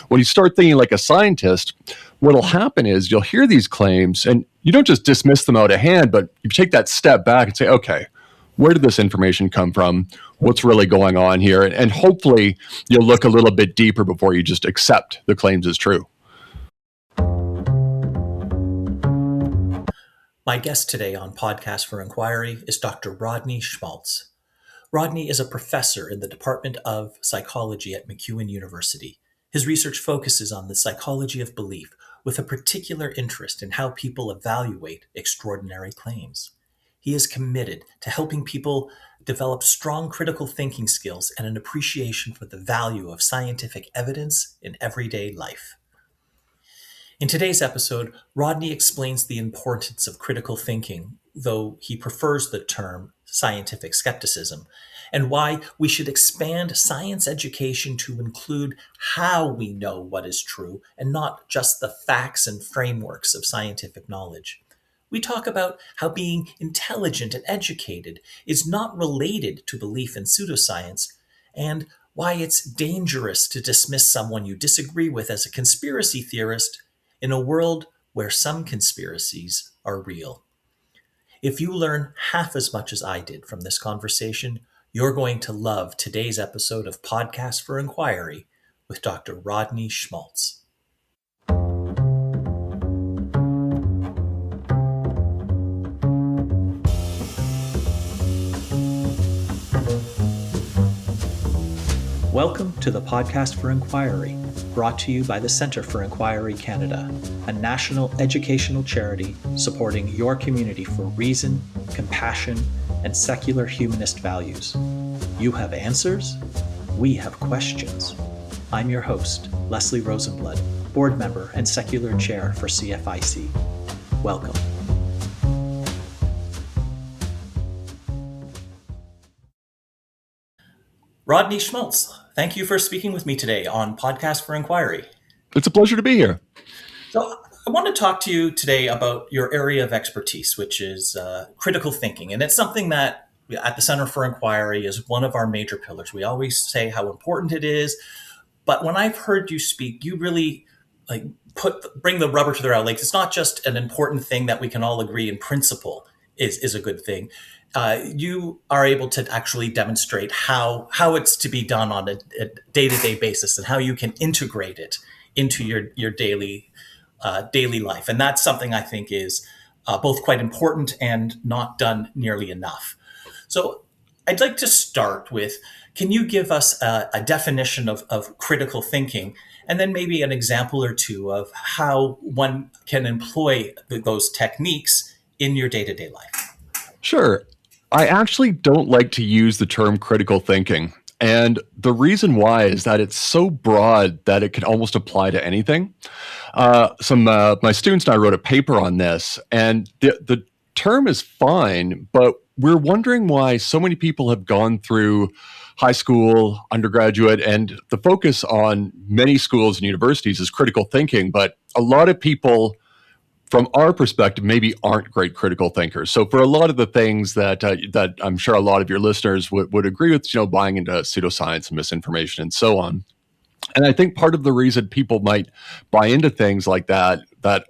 When you start thinking like a scientist, what'll happen is you'll hear these claims and you don't just dismiss them out of hand, but you take that step back and say, okay, where did this information come from? What's really going on here? And hopefully you'll look a little bit deeper before you just accept the claims as true. My guest today on Podcast for Inquiry is Dr. Rodney Schmaltz. Rodney is a professor in the Department of Psychology at MacEwan University. His research focuses on the psychology of belief, with a particular interest in how people evaluate extraordinary claims. He is committed to helping people develop strong critical thinking skills and an appreciation for the value of scientific evidence in everyday life. In today's episode, Rodney explains the importance of critical thinking, though he prefers the term scientific skepticism, and why we should expand science education to include how we know what is true and not just the facts and frameworks of scientific knowledge. We talk about how being intelligent and educated is not related to belief in pseudoscience, and why it's dangerous to dismiss someone you disagree with as a conspiracy theorist in a world where some conspiracies are real. If you learn half as much as I did from this conversation, you're going to love today's episode of Podcast for Inquiry with Dr. Rodney Schmaltz. Welcome to the Podcast for Inquiry, brought to you by the Centre for Inquiry Canada, a national educational charity supporting your community for reason, compassion, and secular humanist values. You have answers, we have questions. I'm your host, Leslie Rosenblood, board member and secular chair for CFIC. Welcome. Rodney Schmaltz, thank you for speaking with me today on Podcast for Inquiry. It's a pleasure to be here. So I want to talk to you today about your area of expertise, which is critical thinking. And it's something that at the Center for Inquiry is one of our major pillars. We always say how important it is. But when I've heard you speak, you really bring the rubber to the road. Like, it's not just an important thing that we can all agree in principle is a good thing. You are able to actually demonstrate how it's to be done on a day-to-day basis and how you can integrate it into your daily life. And that's something I think is both quite important and not done nearly enough. So I'd like to start with, can you give us a definition of critical thinking, and then maybe an example or two of how one can employ those techniques in your day-to-day life? Sure. I actually don't like to use the term critical thinking. And the reason why is that it's so broad that it could almost apply to anything. My students and I wrote a paper on this, and the term is fine, but we're wondering why so many people have gone through high school, undergraduate, and the focus on many schools and universities is critical thinking. But a lot of people, from our perspective, maybe aren't great critical thinkers. So for a lot of the things that I'm sure a lot of your listeners would agree with, buying into pseudoscience and misinformation and so on. And I think part of the reason people might buy into things like that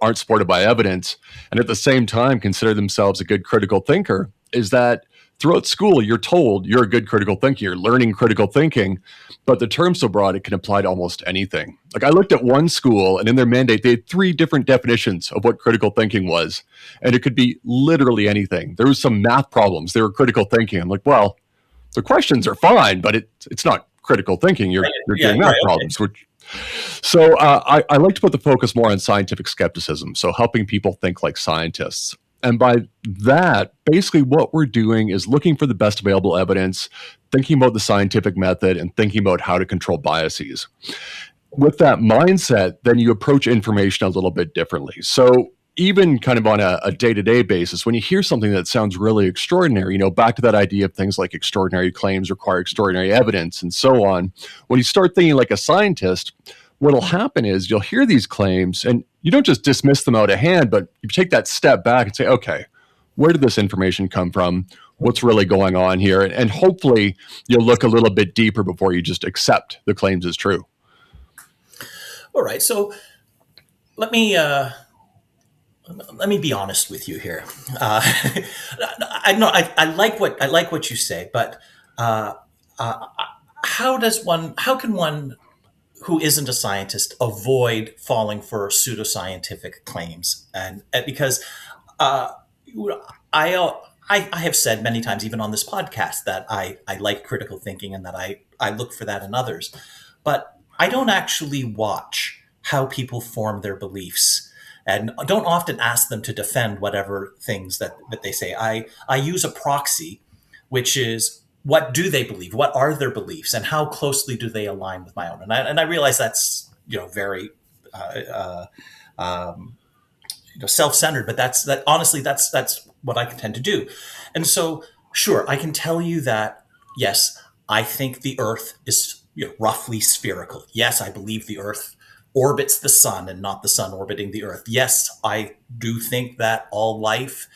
aren't supported by evidence, and at the same time consider themselves a good critical thinker, is that throughout school, you're told you're a good critical thinker, you're learning critical thinking, but the term's so broad, it can apply to almost anything. Like, I looked at one school, and in their mandate, they had 3 different definitions of what critical thinking was. And it could be literally anything. There was some math problems. They were critical thinking. I'm like, well, the questions are fine, but it's not critical thinking. You're doing math problems. So I like to put the focus more on scientific skepticism, so helping people think like scientists. And by that, basically what we're doing is looking for the best available evidence, thinking about the scientific method, and thinking about how to control biases. With that mindset, then you approach information a little bit differently. So even kind of on a day-to-day basis, when you hear something that sounds really extraordinary, back to that idea of things like extraordinary claims require extraordinary evidence and so on, when you start thinking like a scientist, what'll happen is you'll hear these claims and you don't just dismiss them out of hand, but you take that step back and say, okay, where did this information come from? What's really going on here? And hopefully you'll look a little bit deeper before you just accept the claims as true. All right. So let me uh, let me be honest with you here. Uh, I know I like what you say, but uh, uh, how can one who isn't a scientist avoid falling for pseudoscientific claims? And because uh, I, uh, I have said many times, even on this podcast, that I like critical thinking and that I look for that in others. But I don't actually watch how people form their beliefs and don't often ask them to defend whatever things that they say. I use a proxy, which is what do they believe? What are their beliefs? And how closely do they align with my own? And I realize that's, very uh, um, self-centered, but that honestly, that's what I tend to do. And so, sure, I can tell you that yes, I think the Earth is, roughly spherical. Yes, I believe the Earth orbits the sun and not the sun orbiting the Earth. Yes, I do think that all life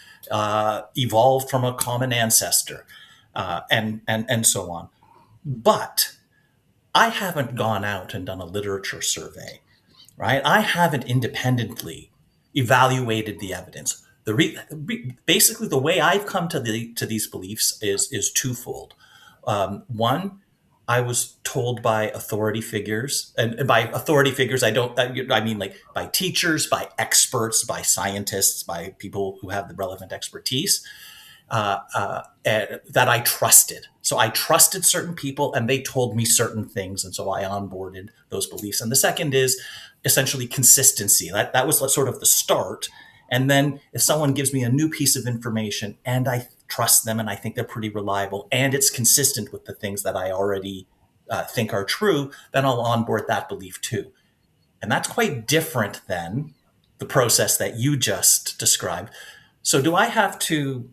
evolved from a common ancestor, and so on. But I haven't gone out and done a literature survey, right? I haven't independently evaluated the evidence. Basically, the way I've come to these beliefs is twofold. One, I was told by authority figures, and by authority figures, I mean like by teachers, by experts, by scientists, by people who have the relevant expertise, that I trusted. So I trusted certain people and they told me certain things. And so I onboarded those beliefs. And the second is essentially consistency. That was sort of the start. And then if someone gives me a new piece of information and I trust them and I think they're pretty reliable and it's consistent with the things that I already think are true, then I'll onboard that belief too. And that's quite different than the process that you just described. So do I have to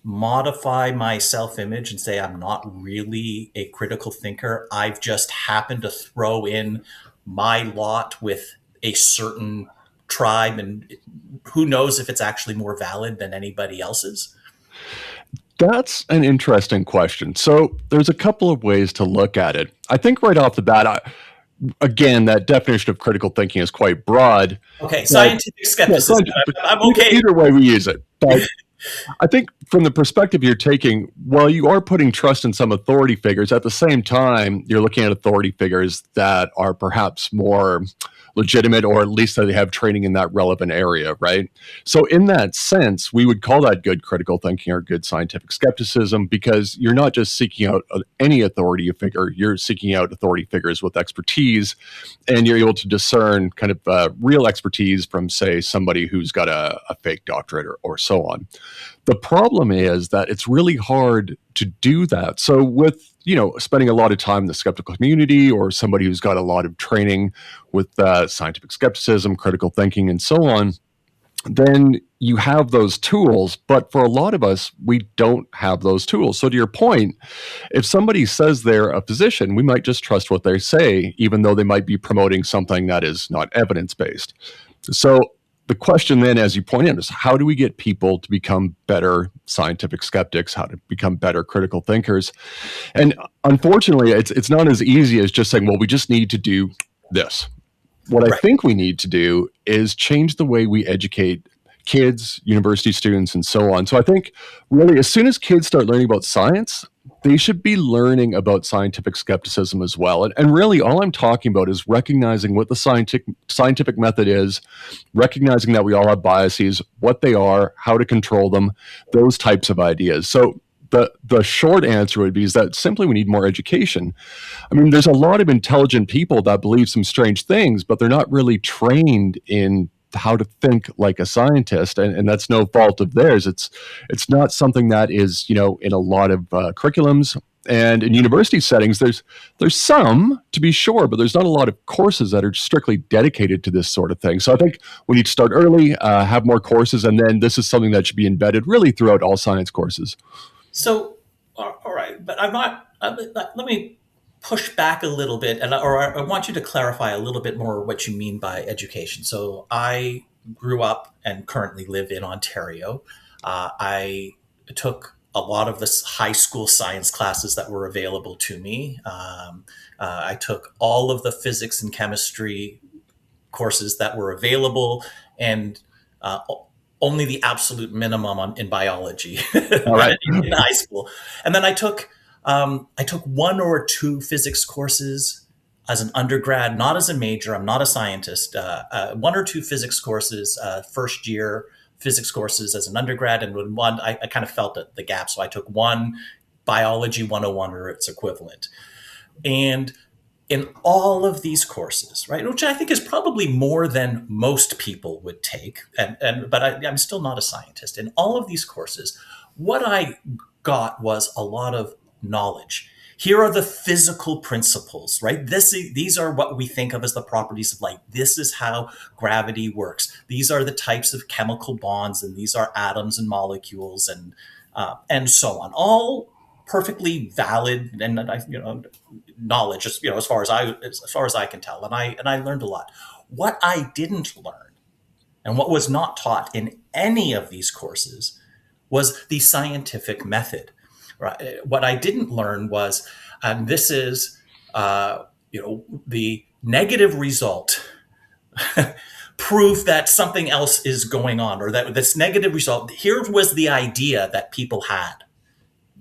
modify my self image and say I'm not really a critical thinker? I've just happened to throw in my lot with a certain tribe, and who knows if it's actually more valid than anybody else's? That's an interesting question. So there's a couple of ways to look at it. I think right off the bat, again, that definition of critical thinking is quite broad. Okay, But scientific skepticism. I'm either, okay. either way we use it. But I think from the perspective you're taking, while you are putting trust in some authority figures, at the same time, you're looking at authority figures that are perhaps more legitimate, or at least that they have training in that relevant area, right? So, in that sense, we would call that good critical thinking or good scientific skepticism, because you're not just seeking out any authority figure, you're seeking out authority figures with expertise, and you're able to discern kind of real expertise from, say, somebody who's got a fake doctorate or so on. The problem is that it's really hard to do that. So with spending a lot of time in the skeptical community, or somebody who's got a lot of training with scientific skepticism, critical thinking, and so on, then you have those tools. But for a lot of us, we don't have those tools. So to your point, if somebody says they're a physician, we might just trust what they say, even though they might be promoting something that is not evidence-based. So the question then, as you point out, is how do we get people to become better scientific skeptics, how to become better critical thinkers? And unfortunately, it's not as easy as just saying, well, we just need to do this. What I Right. think we need to do is change the way we educate kids, university students, and so on. So I think really, as soon as kids start learning about science, they should be learning about scientific skepticism as well. And really, all I'm talking about is recognizing what the scientific method is, recognizing that we all have biases, what they are, how to control them, those types of ideas. So the short answer would be is that simply we need more education. I mean, there's a lot of intelligent people that believe some strange things, but they're not really trained in how to think like a scientist, and that's no fault of theirs. It's not something that is in a lot of curriculums. And in university settings, there's some, to be sure, but there's not a lot of courses that are strictly dedicated to this sort of thing. So I think we need to start early, have more courses, and then this is something that should be embedded really throughout all science courses. So, all right, but I'm not. Let me push back a little bit, or I want you to clarify a little bit more what you mean by education. So, I grew up and currently live in Ontario. I took a lot of the high school science classes that were available to me. I took all of the physics and chemistry courses that were available, and uh, only the absolute minimum in biology All right. in high school. And then I took one or two physics courses as an undergrad, not as a major. I'm not a scientist. One or two physics courses, first year physics courses as an undergrad, and when one, I kind of felt the gap. So I took one biology 101 or its equivalent. And in all of these courses, right, which I think is probably more than most people would take, I'm still not a scientist. In all of these courses, what I got was a lot of knowledge. Here are the physical principles, right? These are what we think of as the properties of light. This is how gravity works. These are the types of chemical bonds, and these are atoms and molecules, and so on. All perfectly valid and knowledge, as far as I can tell. And I learned a lot. What I didn't learn, and what was not taught in any of these courses, was the scientific method. Right. What I didn't learn was, and this is, the negative result proof that something else is going on, or that this negative result. Here was the idea that people had.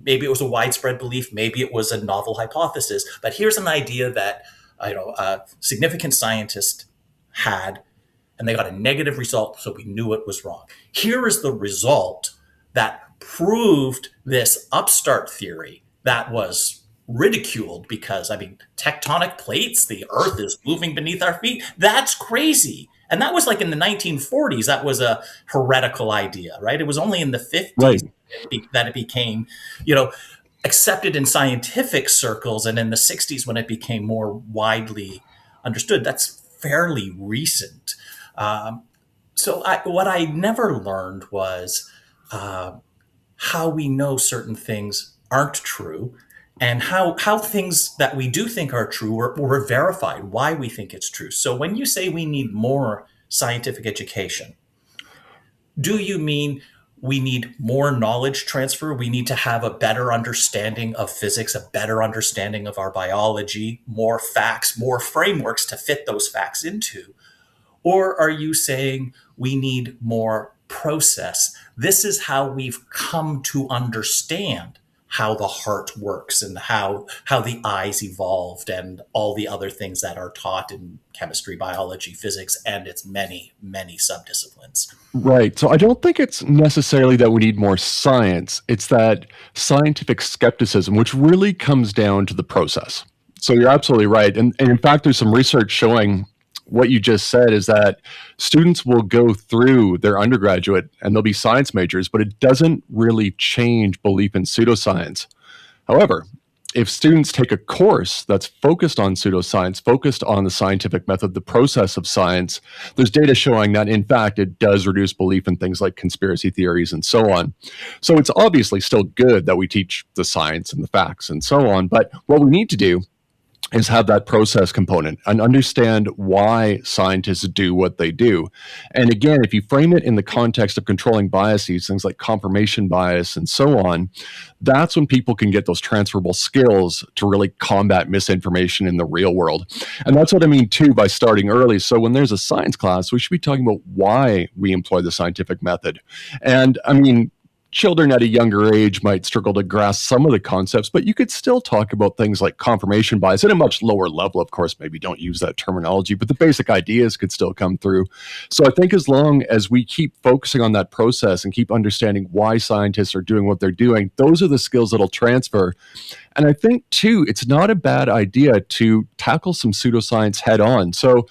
Maybe it was a widespread belief, maybe it was a novel hypothesis, but here's an idea that a significant scientist had, and they got a negative result, so we knew it was wrong. Here is the result that proved this upstart theory that was ridiculed because, tectonic plates, the earth is moving beneath our feet. That's crazy. And that was like in the 1940s, that was a heretical idea, right? It was only in the 50s Right. that it became, accepted in scientific circles, and in the 60s when it became more widely understood. That's fairly recent. What I never learned was how we know certain things aren't true, and how things that we do think are true were verified, why we think it's true. So when you say we need more scientific education, do you mean we need more knowledge transfer? We need to have a better understanding of physics, a better understanding of our biology, more facts, more frameworks to fit those facts into? Or are you saying we need more process? This is how we've come to understand how the heart works, and how the eyes evolved, and all the other things that are taught in chemistry, biology, physics, and its many, many subdisciplines. Right. So I don't think it's necessarily that we need more science. It's that scientific skepticism, which really comes down to the process. So you're absolutely right. And in fact, there's some research showing what you just said is that students will go through their undergraduate and they'll be science majors, but it doesn't really change belief in pseudoscience. However, if students take a course that's focused on pseudoscience, focused on the scientific method, the process of science, there's data showing that, in fact, it does reduce belief in things like conspiracy theories and so on. So it's obviously still good that we teach the science and the facts and so on, but what we need to do is have that process component and understand why scientists do what they do. And again, if you frame it in the context of controlling biases, things like confirmation bias and so on, that's when people can get those transferable skills to really combat misinformation in the real world. And that's what I mean too by starting early. So when there's a science class, we should be talking about why we employ the scientific method. And children at a younger age might struggle to grasp some of the concepts, but you could still talk about things like confirmation bias at a much lower level. Of course, maybe don't use that terminology, but the basic ideas could still come through. So I think as long as we keep focusing on that process and keep understanding why scientists are doing what they're doing, those are the skills that'll transfer. And I think, too, it's not a bad idea to tackle some pseudoscience head on. So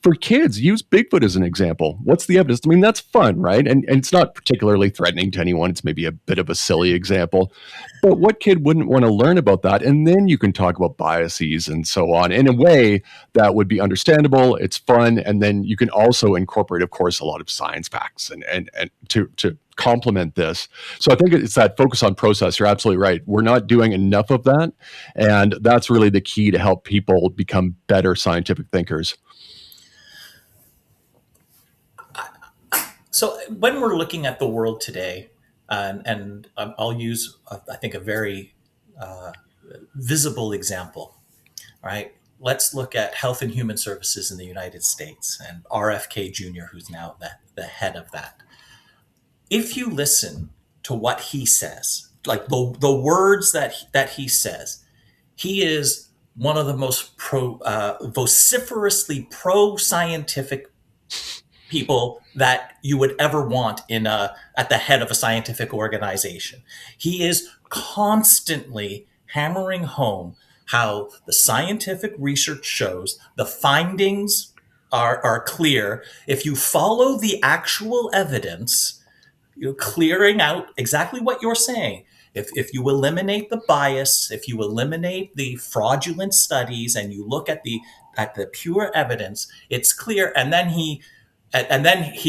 for kids, use Bigfoot as an example. What's the evidence? That's fun, right? And it's not particularly threatening to anyone. It's maybe a bit of a silly example. But what kid wouldn't want to learn about that? And then you can talk about biases and so on in a way that would be understandable. It's fun. And then you can also incorporate, of course, a lot of science facts and to complement this. So I think it's that focus on process. You're absolutely right. We're not doing enough of that. And that's really the key to help people become better scientific thinkers. So when we're looking at the world today, and I'll use, I think, a very visible example, right? let's look at Health and Human Services in the United States and RFK Jr., who's now the head of that. If you listen to what he says, like the words that he says, he is one of the most vociferously pro-scientific people that you would ever want at the head of a scientific organization. He is constantly hammering home how the scientific research shows the findings are clear. If you follow the actual evidence, you're clearing out exactly what you're saying. If you eliminate the bias, if you eliminate the fraudulent studies, and you look at the pure evidence, it's clear. And then he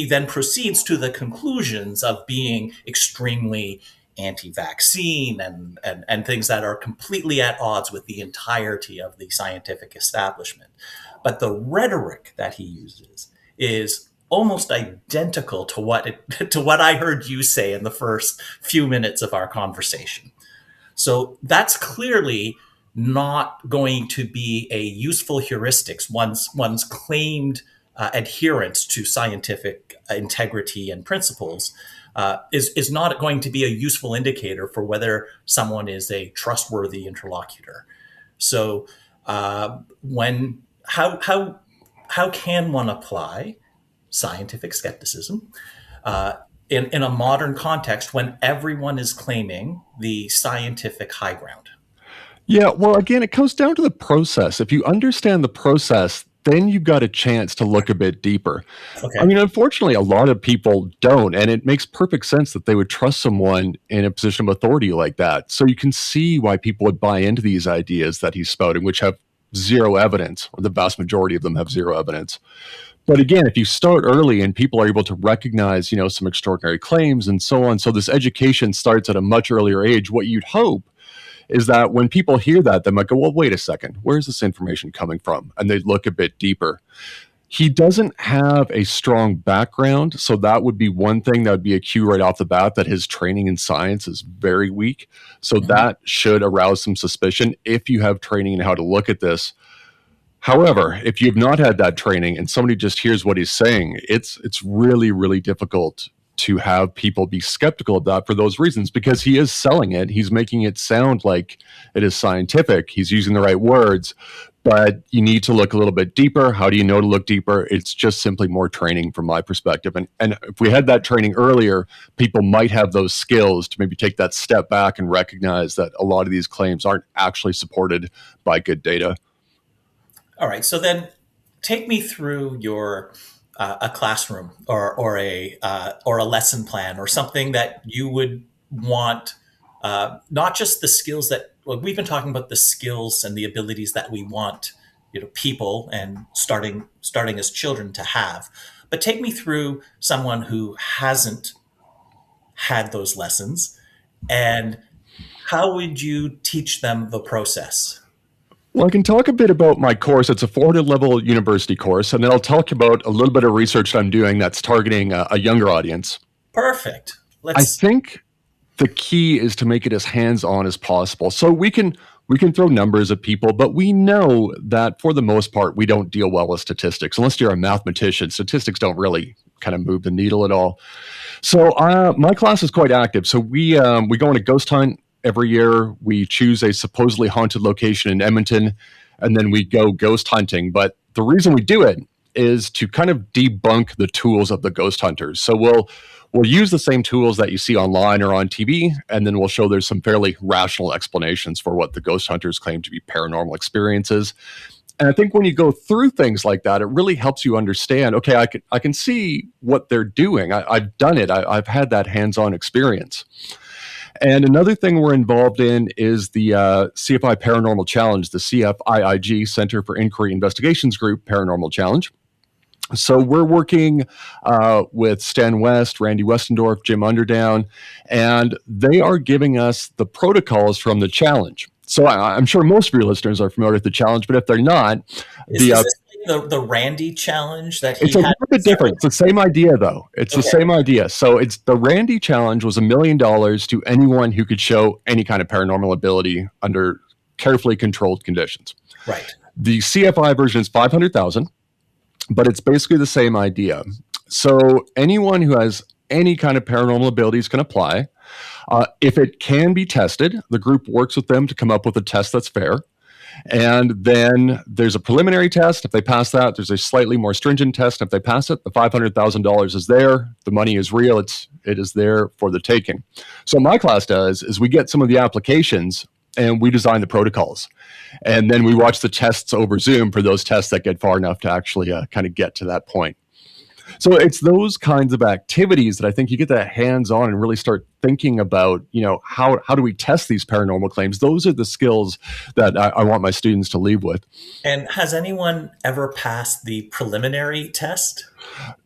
then proceeds to the conclusions of being extremely anti-vaccine and things that are completely at odds with the entirety of the scientific establishment. But the rhetoric that he uses is almost identical to what I heard you say in the first few minutes of our conversation. So that's clearly not going to be a useful heuristics. One's claimed adherence to scientific integrity and principles is not going to be a useful indicator for whether someone is a trustworthy interlocutor. So how can one apply scientific skepticism in a modern context when everyone is claiming the scientific high ground? Yeah, well, again, it comes down to the process. If you understand the process, then you've got a chance to look a bit deeper. Okay. I mean, unfortunately, a lot of people don't, and it makes perfect sense that they would trust someone in a position of authority like that. So you can see why people would buy into these ideas that he's spouting, which have zero evidence, or the vast majority of them have zero evidence. But again, if you start early and people are able to recognize, some extraordinary claims and so on, so this education starts at a much earlier age, what you'd hope is that when people hear that, they might go, well, wait a second, where's this information coming from? And they'd look a bit deeper. He doesn't have a strong background, so that would be one thing that would be a cue right off the bat that his training in science is very weak. So that should arouse some suspicion if you have training in how to look at this. However, if you've not had that training and somebody just hears what he's saying, it's really, really difficult to have people be skeptical of that for those reasons, because he is selling it. He's making it sound like it is scientific. He's using the right words, but you need to look a little bit deeper. How do you know to look deeper? It's just simply more training from my perspective. And if we had that training earlier, people might have those skills to maybe take that step back and recognize that a lot of these claims aren't actually supported by good data. All right. So then take me through your a classroom or a lesson plan or something that you would want, not just the skills that we've been talking about, the skills and the abilities that we want, people and starting as children to have, but take me through someone who hasn't had those lessons, and how would you teach them the process? Well, I can talk a bit about my course. It's a 400-level university course, and then I'll talk about a little bit of research that I'm doing that's targeting a younger audience. Perfect. I think the key is to make it as hands-on as possible. So we can throw numbers at people, but we know that for the most part, we don't deal well with statistics. Unless you're a mathematician, statistics don't really kind of move the needle at all. So my class is quite active. So we go on a ghost hunt. Every year, we choose a supposedly haunted location in Edmonton, and then we go ghost hunting. But the reason we do it is to kind of debunk the tools of the ghost hunters. So we'll use the same tools that you see online or on TV, and then we'll show there's some fairly rational explanations for what the ghost hunters claim to be paranormal experiences. And I think when you go through things like that, it really helps you understand, okay, I can see what they're doing. I've done it. I've had that hands-on experience. And another thing we're involved in is the CFI Paranormal Challenge, the CFIIG, Center for Inquiry Investigations Group Paranormal Challenge. So we're working with Stan West, Randy Westendorf, Jim Underdown, and they are giving us the protocols from the challenge. So I'm sure most of your listeners are familiar with the challenge, but if they're not, the Randy challenge that it's a little bit different. It's the same idea, though. It's the same idea. So it's the Randy challenge was $1 million to anyone who could show any kind of paranormal ability under carefully controlled conditions. Right. The CFI version is 500,000, but it's basically the same idea. So anyone who has any kind of paranormal abilities can apply. If it can be tested, the group works with them to come up with a test that's fair. And then there's a preliminary test. If they pass that, there's a slightly more stringent test. If they pass it, the $500,000 is there. The money is real. It is there for the taking. So what my class does is we get some of the applications and we design the protocols. And then we watch the tests over Zoom for those tests that get far enough to actually kind of get to that point. So it's those kinds of activities that I think you get that hands-on and really start thinking about, how do we test these paranormal claims? Those are the skills that I want my students to leave with. And has anyone ever passed the preliminary test?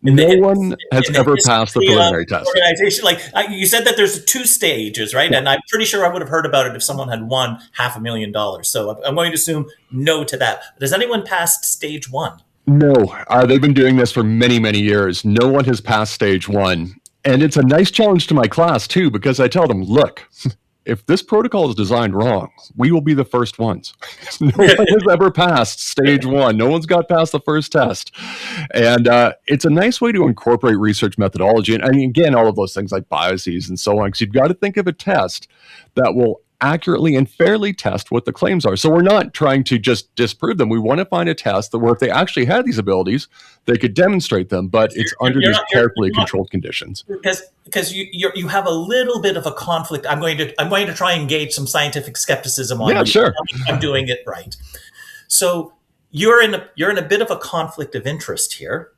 No one has ever passed the preliminary test. Organization, you said that there's 2 stages, right? Yeah. And I'm pretty sure I would have heard about it if someone had won $500,000. So I'm going to assume no to that. Does anyone pass stage 1? No, they've been doing this for many, many years. No one has passed stage 1. And it's a nice challenge to my class, too, because I tell them, look, if this protocol is designed wrong, we will be the first ones. No one has ever passed stage 1. No one's got past the first test. And it's a nice way to incorporate research methodology. And I mean, again, all of those things like biases and so on, because you've got to think of a test that will accurately and fairly test what the claims are. So we're not trying to just disprove them. We want to find a test that where if they actually had these abilities, they could demonstrate them, but it's under these carefully controlled conditions. Because you have a little bit of a conflict. I'm going to try and engage some scientific skepticism on you. Sure. I'm doing it right. So you're in a bit of a conflict of interest here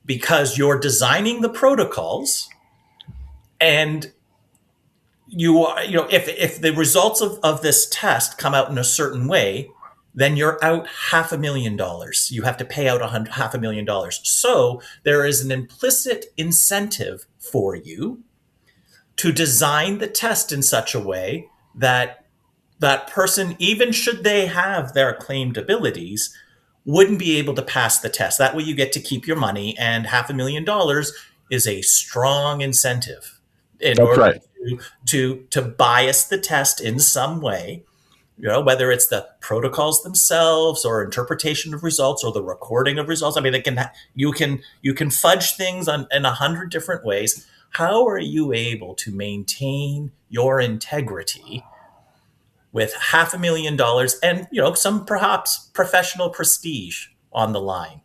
because you're designing the protocols and if the results of this test come out in a certain way, then you're out $500,000. You have to pay out $500,000. So there is an implicit incentive for you to design the test in such a way that that person, even should they have their claimed abilities, wouldn't be able to pass the test. That way you get to keep your money, and $500,000 is a strong incentive in order to bias the test in some way, whether it's the protocols themselves or interpretation of results or the recording of results. I mean, you can fudge things in 100 different ways. How are you able to maintain your integrity with $500,000 and some perhaps professional prestige on the line?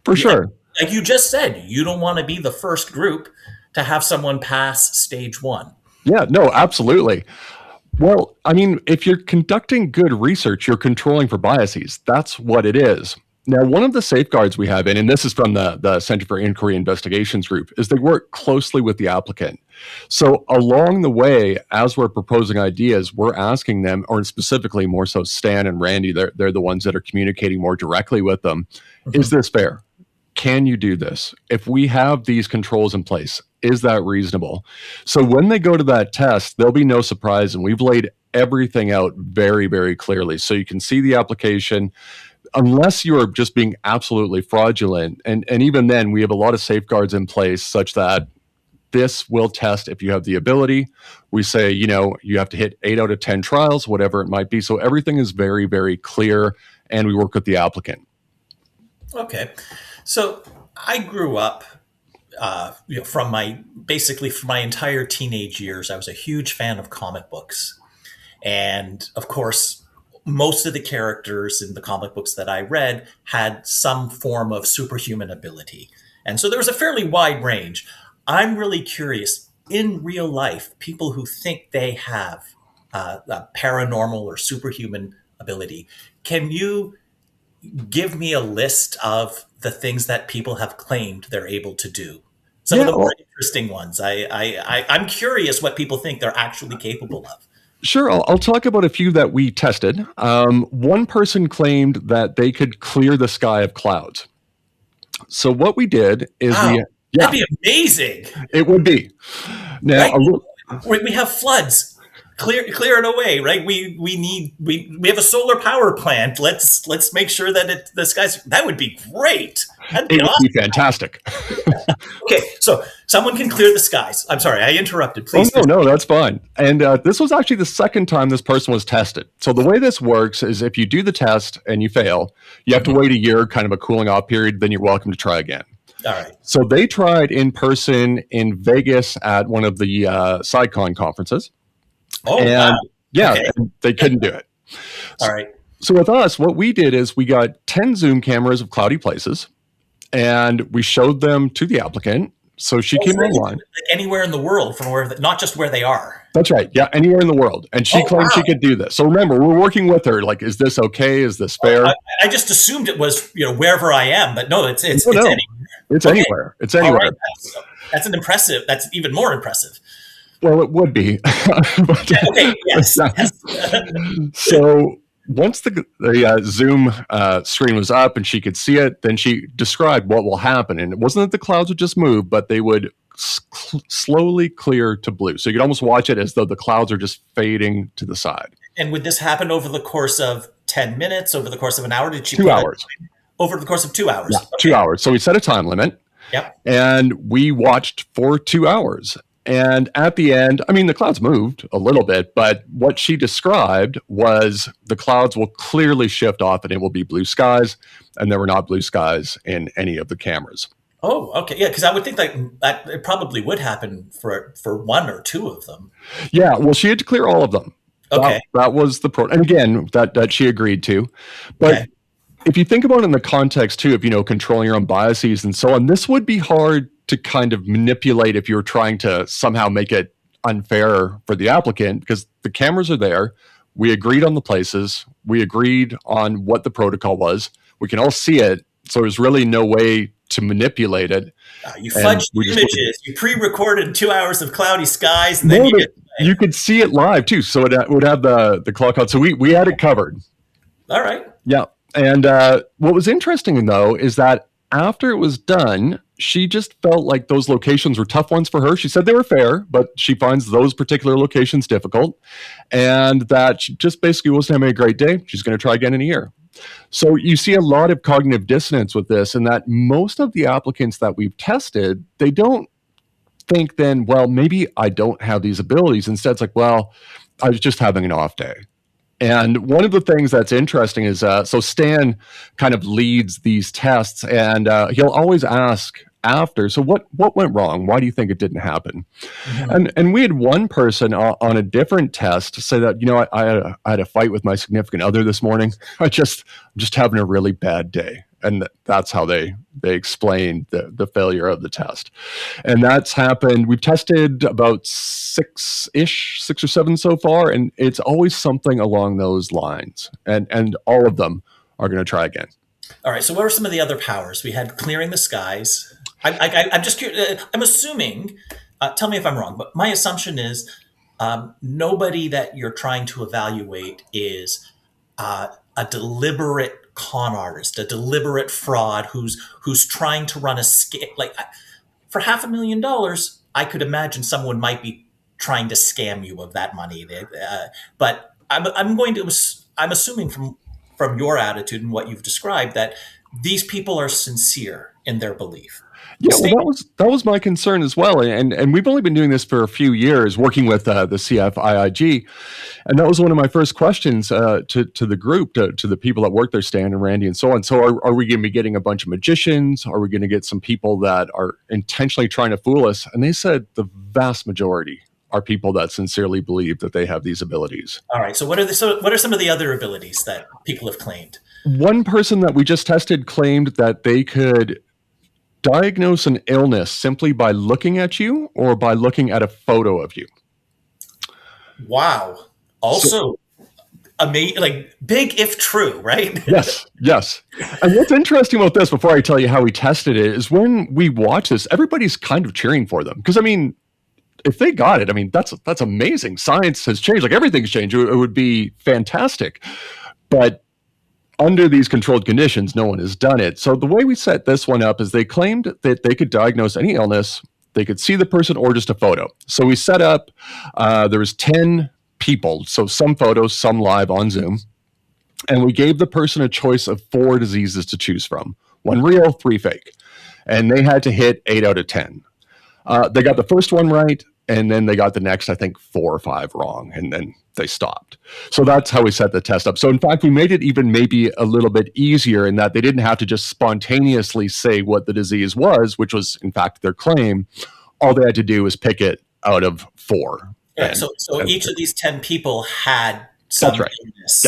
For sure. Like you just said, you don't want to be the first group to have someone pass stage 1. Yeah, no, absolutely. Well, I mean, if you're conducting good research, you're controlling for biases. That's what it is. Now, one of the safeguards we have, and this is from the Center for Inquiry Investigations group, is they work closely with the applicant. So along the way, as we're proposing ideas, we're asking them, or specifically more so Stan and Randy, they're the ones that are communicating more directly with them. Mm-hmm. Is this fair? Can you do this? If we have these controls in place, is that reasonable? So when they go to that test, there'll be no surprise, and we've laid everything out very, very clearly. So you can see the application, unless you are just being absolutely fraudulent. And even then, we have a lot of safeguards in place such that this will test if you have the ability. We say, you have to hit 8 out of 10 trials, whatever it might be. So everything is very, very clear, and we work with the applicant. Okay. So I grew up, from my entire teenage years, I was a huge fan of comic books. And of course, most of the characters in the comic books that I read had some form of superhuman ability. And so there was a fairly wide range. I'm really curious, in real life, people who think they have a paranormal or superhuman ability, can you give me a list of the things that people have claimed they're able to do? Some of the more interesting ones. I'm curious what people think they're actually capable of. Sure. I'll talk about a few that we tested. One person claimed that they could clear the sky of clouds. So what we did is that'd be amazing. It would be. Now, right? We have floods. clear it away, right? We have a solar power plant. Let's make sure that the skies. That would be great. That'd be It would awesome. be fantastic. Okay, so someone can clear the skies. I'm sorry, I interrupted. Please. Oh, no, that's fine. And this was actually the second time this person was tested. So the way this works is if you do the test and you fail, you have to wait a year, kind of a cooling off period, then you're welcome to try again. All right. So they tried in person in Vegas at one of the SciCon conferences. Oh, and wow. yeah, Okay. and they couldn't do it. All right. So with us, what we did is we got 10 Zoom cameras of cloudy places, and we showed them to the applicant. So she came online. Anywhere in the world, from where, not just where they are. That's right. Yeah, anywhere in the world. And she claimed she could do this. So remember, we're working with her. Like, is this okay? Is this fair? I just assumed it was wherever I am, but no, it's No, no. anywhere. It's anywhere. It's anywhere. All right. That's an impressive. That's even more impressive. Well, it would be. But, Okay. Yes. So once the Zoom screen was up and she could see it, then she described what will happen. And it wasn't that the clouds would just move, but they would slowly clear to blue. So you could almost watch it as though the clouds are just fading to the side. And would this happen over the course of 10 minutes, over the course of an hour? Did she 2 hours. Over the course of 2 hours? Yeah, 2 hours. So we set a time limit. Yep. And we watched for 2 hours. And at the end, I mean, the clouds moved a little bit, but what she described was the clouds will clearly shift off and it will be blue skies. And there were not blue skies in any of the cameras. Oh, okay. Yeah, because I would think that it probably would happen for one or two of them. Yeah, well, she had to clear all of them. Okay. That was the pro. And again, that she agreed to. But Okay. if you think about it in the context, too, of, controlling your own biases and so on, this would be hard to kind of manipulate if you were trying to somehow make it unfair for the applicant, because the cameras are there. We agreed on the places. We agreed on what the protocol was. We can all see it. So there's really no way to manipulate it. You fudged the images. You pre-recorded 2 hours of cloudy skies, and then you could see it live too. So it would have the clock out. So we had it covered. All right. Yeah. And what was interesting, though, is that after it was done, she just felt like those locations were tough ones for her. She said they were fair, but she finds those particular locations difficult, and that she just basically wasn't having a great day. She's going to try again in a year. So you see a lot of cognitive dissonance with this, and that most of the applicants that we've tested, they don't think then, well, maybe I don't have these abilities. Instead, it's like, well, I was just having an off day. And one of the things that's interesting is, so Stan kind of leads these tests, and he'll always ask after, so what went wrong? Why do you think it didn't happen? Mm-hmm. And we had one person on a different test say that, I had a fight with my significant other this morning. I'm just having a really bad day. And that's how they explained the failure of the test. And that's happened. We've tested about six or seven so far, and it's always something along those lines. And all of them are going to try again. All right. So what are some of the other powers? We had clearing the skies. I'm just curious. I'm assuming, tell me if I'm wrong, but my assumption is nobody that you're trying to evaluate is a deliberate con artist, a deliberate fraud who's trying to run a scam. Like for $500,000, I could imagine someone might be trying to scam you of that money. But I'm assuming from your attitude and what you've described that these people are sincere in their belief. Yeah, well, that was my concern as well, and we've only been doing this for a few years, working with the CFIIG, and that was one of my first questions to the group, to the people that work there, Stan and Randy, and so on. So, are we going to be getting a bunch of magicians? Are we going to get some people that are intentionally trying to fool us? And they said the vast majority are people that sincerely believe that they have these abilities. All right. So, what are some of the other abilities that people have claimed? One person that we just tested claimed that they could diagnose an illness simply by looking at you or by looking at a photo of you. Wow. Also, amazing, like big if true, right? Yes. And what's interesting about this, before I tell you how we tested it, is when we watch this, everybody's kind of cheering for them. Because, I mean, if they got it, I mean, that's amazing. Science has changed. Like, everything's changed. It would be fantastic. But under these controlled conditions, no one has done it. So the way we set this one up is they claimed that they could diagnose any illness, they could see the person or just a photo. So we set up, there was 10 people. So some photos, some live on Zoom. And we gave the person a choice of 4 diseases to choose from: 1 real, 3 fake. And they had to hit 8 out of 10. They got the first one right, and then they got the next, I think, 4 or 5 wrong, and then they stopped. So that's how we set the test up. So in fact, we made it even maybe a little bit easier in that they didn't have to just spontaneously say what the disease was, which was in fact their claim. All they had to do was pick it out of 4. Yeah, so each of these 10 people had some illness.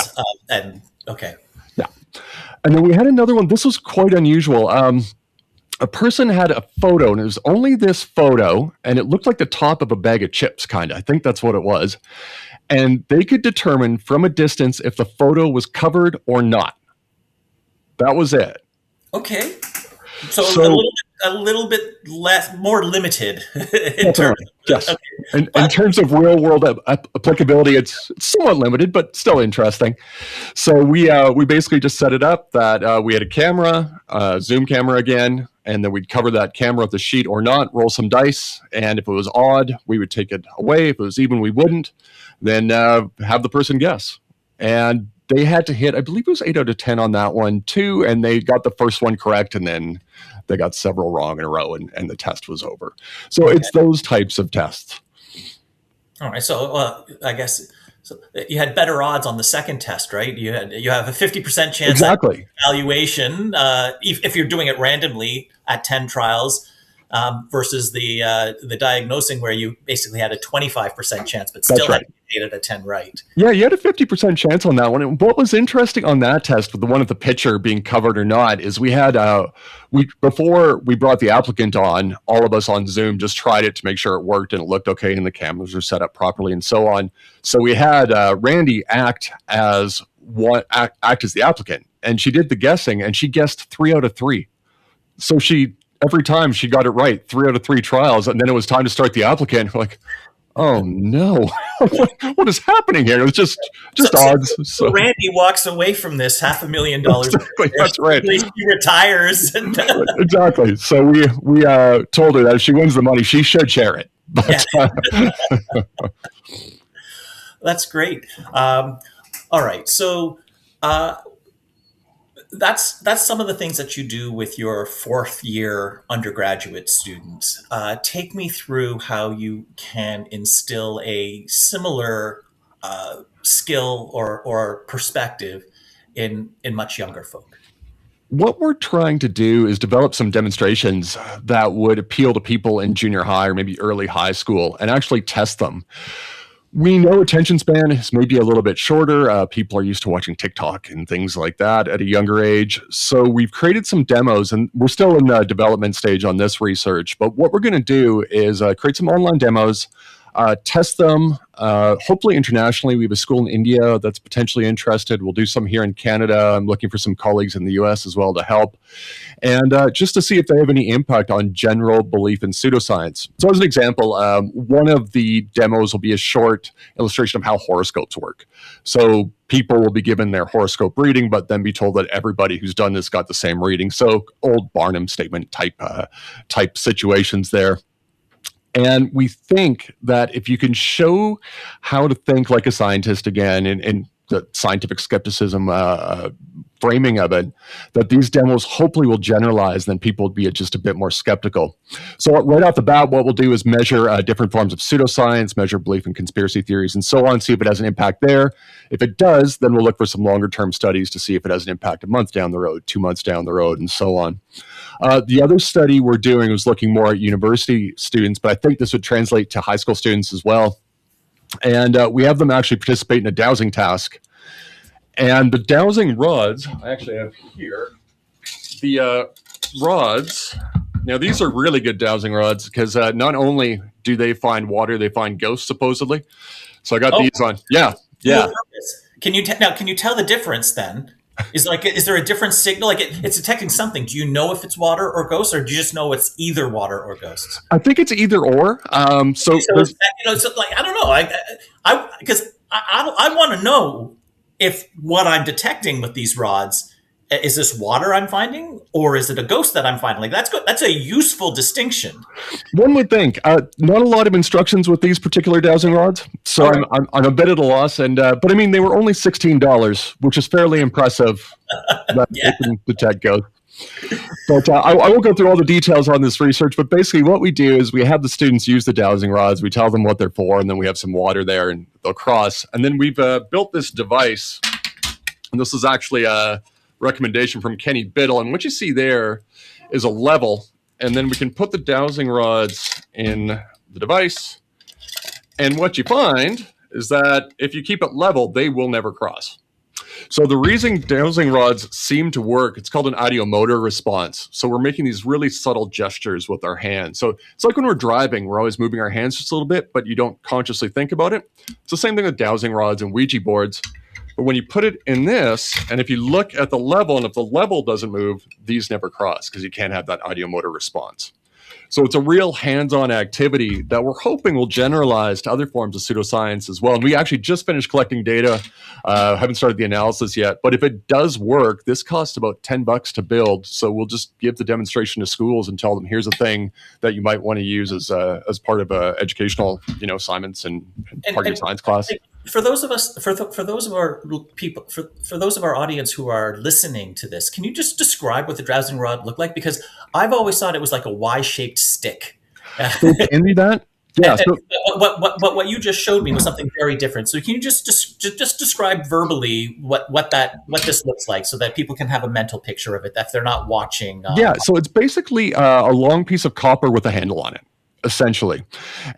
Yeah. Okay. Yeah. And then we had another one. This was quite unusual. A person had a photo, and it was only this photo, and it looked like the top of a bag of chips, kind of. I think that's what it was. And they could determine from a distance if the photo was covered or not. That was it. Okay. So a little bit less, more limited in terms. Yes. Okay. In terms of real world applicability, it's somewhat limited, but still interesting. So we basically just set it up that we had a camera, Zoom camera again, and then we'd cover that camera with the sheet or not, roll some dice, and if it was odd, we would take it away. If it was even, we wouldn't. Then have the person guess. And they had to hit, I believe it was 8 out of 10 on that one too, and they got the first one correct, and then they got several wrong in a row, and the test was over. So it's those types of tests. All right. So I guess you had better odds on the second test, right? You have a 50% chance exactly. Evaluation if you're doing it randomly at 10 trials versus the diagnosing where you basically had a 25% chance, but still had 8 out of 10 right. Yeah, you had a 50% chance on that one. And what was interesting on that test, with the one of the picture being covered or not, is we had before we brought the applicant on, all of us on Zoom just tried it to make sure it worked and it looked okay and the cameras were set up properly and so on. So we had Randy act as the applicant, and she did the guessing, and she guessed 3 out of 3. So every time she got it right, 3 out of 3 trials, and then it was time to start the applicant. We're like, oh no, what is happening here? It was just odds. So Randy walks away from this $500,000. Exactly, that's right. He retires. Exactly. So we told her that if she wins the money, she should share it. But, that's great. All right. So that's some of the things that you do with your 4th year undergraduate students. Take me through how you can instill a similar skill or perspective in much younger folk. What we're trying to do is develop some demonstrations that would appeal to people in junior high or maybe early high school and actually test them. We know attention span is maybe a little bit shorter. People are used to watching TikTok and things like that at a younger age. So we've created some demos, and we're still in the development stage on this research. But what we're going to do is create some online demos, test them, hopefully internationally. We have a school in India that's potentially interested. We'll do some here in Canada. I'm looking for some colleagues in the US as well to help. And just to see if they have any impact on general belief in pseudoscience. So as an example, one of the demos will be a short illustration of how horoscopes work. So people will be given their horoscope reading, but then be told that everybody who's done this got the same reading. So old Barnum statement type situations there. And we think that if you can show how to think like a scientist again in the scientific skepticism framing of it, that these demos hopefully will generalize, then people will be just a bit more skeptical. So right off the bat, what we'll do is measure different forms of pseudoscience, measure belief in conspiracy theories and so on, see if it has an impact there. If it does, then we'll look for some longer term studies to see if it has an impact a month down the road, 2 months down the road, and so on. The other study we're doing was looking more at university students, but I think this would translate to high school students as well. And we have them actually participate in a dowsing task. And the dowsing rods, I actually have here, the rods. Now, these are really good dowsing rods because not only do they find water, they find ghosts, supposedly. So I got these on. Yeah. Can you tell the difference then? Is there a different signal? Like it's detecting something. Do you know if it's water or ghosts, or do you just know it's either water or ghosts? I think it's either or. So like I don't know. I want to know if what I'm detecting with these rods is this water I'm finding, or is it a ghost that I'm finding? Like that's good. That's a useful distinction. One would think not a lot of instructions with these particular dowsing rods, so All right. I'm a bit at a loss. And but I mean, they were only $16, which is fairly impressive that Yeah. they can detect ghosts. But I won't go through all the details on this research, but basically what we do is we have the students use the dowsing rods, we tell them what they're for, and then we have some water there and they'll cross. And then we've built this device, and this is actually a recommendation from Kenny Biddle. And what you see there is a level, and then we can put the dowsing rods in the device. And what you find is that if you keep it level, they will never cross. So the reason dowsing rods seem to work, it's called an ideomotor response. So we're making these really subtle gestures with our hands. So it's like when we're driving, we're always moving our hands just a little bit, but you don't consciously think about it. It's the same thing with dowsing rods and Ouija boards. But when you put it in this, and if you look at the level, and if the level doesn't move, these never cross because you can't have that ideomotor response. So it's a real hands-on activity that we're hoping will generalize to other forms of pseudoscience as well. And we actually just finished collecting data, haven't started the analysis yet. But if it does work, this costs about $10 to build. So we'll just give the demonstration to schools and tell them, here's a thing that you might want to use as part of educational, assignments and part of your science class. For those of us, for those of our people, for those of our audience who are listening to this, can you just describe what the dowsing rod looked like? Because I've always thought it was like a Y-shaped stick. So can be that? Yeah. So, what you just showed me was something very different. So can you just describe verbally what this looks like, so that people can have a mental picture of it if they're not watching? Yeah. So it's basically a long piece of copper with a handle on it, essentially,